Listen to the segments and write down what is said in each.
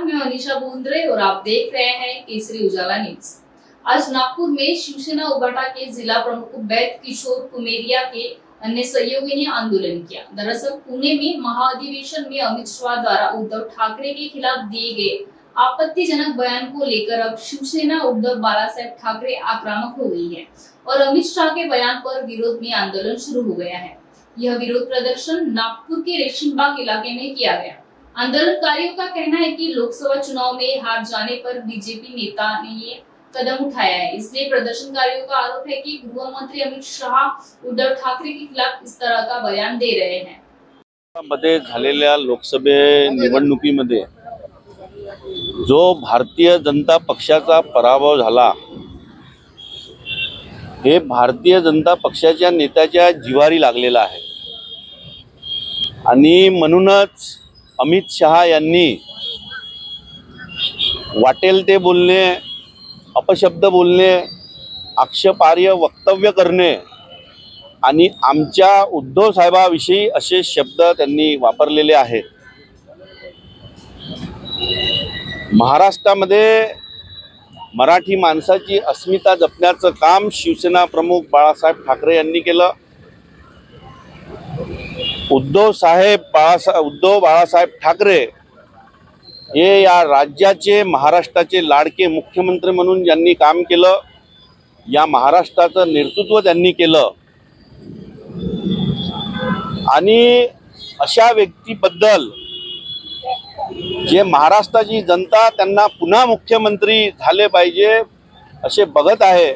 नमस्कार, मैं अनिशा बोंद्रे और आप देख रहे हैं केसरी उजाला न्यूज। आज नागपुर में शिवसेना उबाटा के जिला प्रमुख वैद किशोर कुमेरिया के अन्य सहयोगी ने आंदोलन किया। दरअसल पुणे में महाअधिवेशन में अमित शाह द्वारा उद्धव ठाकरे के खिलाफ दिए गए आपत्तिजनक बयान को लेकर अब शिवसेना उद्धव बालासाहेब ठाकरे आक्रामक हो गई है और अमित शाह के बयान पर विरोध में आंदोलन शुरू हो गया है। यह विरोध प्रदर्शन नागपुर के रेशमबाग इलाके में किया गया। आंदोलनकारियों का कहना है कि लोकसभा चुनाव में हार जाने पर बीजेपी नेता ने ये कदम उठाया है, इसलिए प्रदर्शनकारियों का आरोप है कि गृह मंत्री अमित शाह उद्धव ठाकरे के खिलाफ इस तरह का बयान दे रहे हैं। मध्ये झालेल्या लोकसभे निवडणुकीमध्ये जो भारतीय जनता पक्षाचा पराभव झाला, हे भारतीय जनता पक्षाच्या नेत्याच्या जिवारी लागलेला आहे आणि म्हणूनच अमित शाह यांनी वाटेल ते बोलणे, अपशब्द बोलणे, आक्षेपार्ह वक्तव्य करणे आणि आमच्या उद्धव साहेबांविषयी असे शब्द त्यांनी वापरलेले आहेत। महाराष्ट्रामध्ये मराठी माणसाची अस्मिता जपण्याचं काम शिवसेना प्रमुख बाळासाहेब ठाकरे यांनी केलं। उद्धव बाळासाहेब ठाकरे हे या राज्याचे, महाराष्ट्राचे लाडके मुख्यमंत्री म्हणून ज्यांनी काम केलं, या महाराष्ट्राचं नेतृत्व त्यांनी केलं आणि अशा व्यक्तीबद्दल जे महाराष्ट्राची जनता त्यांना पुन्हा मुख्यमंत्री झाले पाहिजे असे बघत आहे,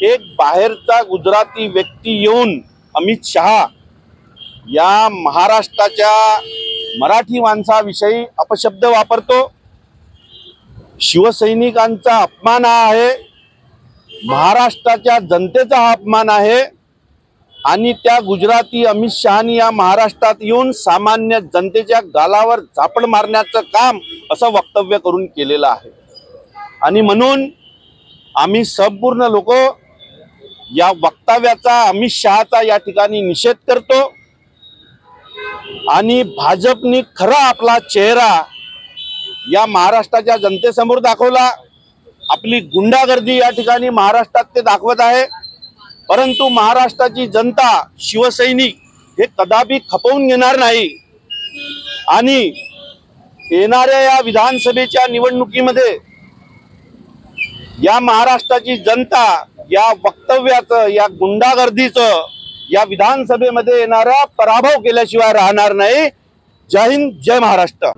एक बाहेरचा गुजराती व्यक्ती येऊन अमित शाह या महाराष्ट्राच्या मराठी माणसाविषयी अपशब्द वापरतो। शिवसैनिकांचा अपमान आहे, महाराष्ट्राच्या जनतेचा हा अपमान आहे आणि त्या गुजराती अमित शहानी या महाराष्ट्रात येऊन सामान्य जनतेच्या गालावर झापड मारण्याचं काम असं वक्तव्य करून केलेलं आहे आणि म्हणून आम्ही संपूर्ण लोक या वक्तव्याचा, अमित शहाचा या ठिकाणी निषेध करतो आणि भाजपने खरा आपला चेहरा या महाराष्ट्राच्या जनतेसमोर दाखवला। आपली गुंडागर्दी या ठिकाणी महाराष्ट्रात ते दाखवत आहे, परंतु महाराष्ट्राची जनता, शिवसैनिक हे कदापि खपवून घेणार नाही आणि येणाऱ्या या विधानसभेच्या निवडणुकीमध्ये या महाराष्ट्राची जनता या वक्तव्याचं, या गुंडागर्दीचं या विधानसभेमध्ये येणारा पराभव केल्याशिवाय राहणार नाही। जय हिंद, जय महाराष्ट्र।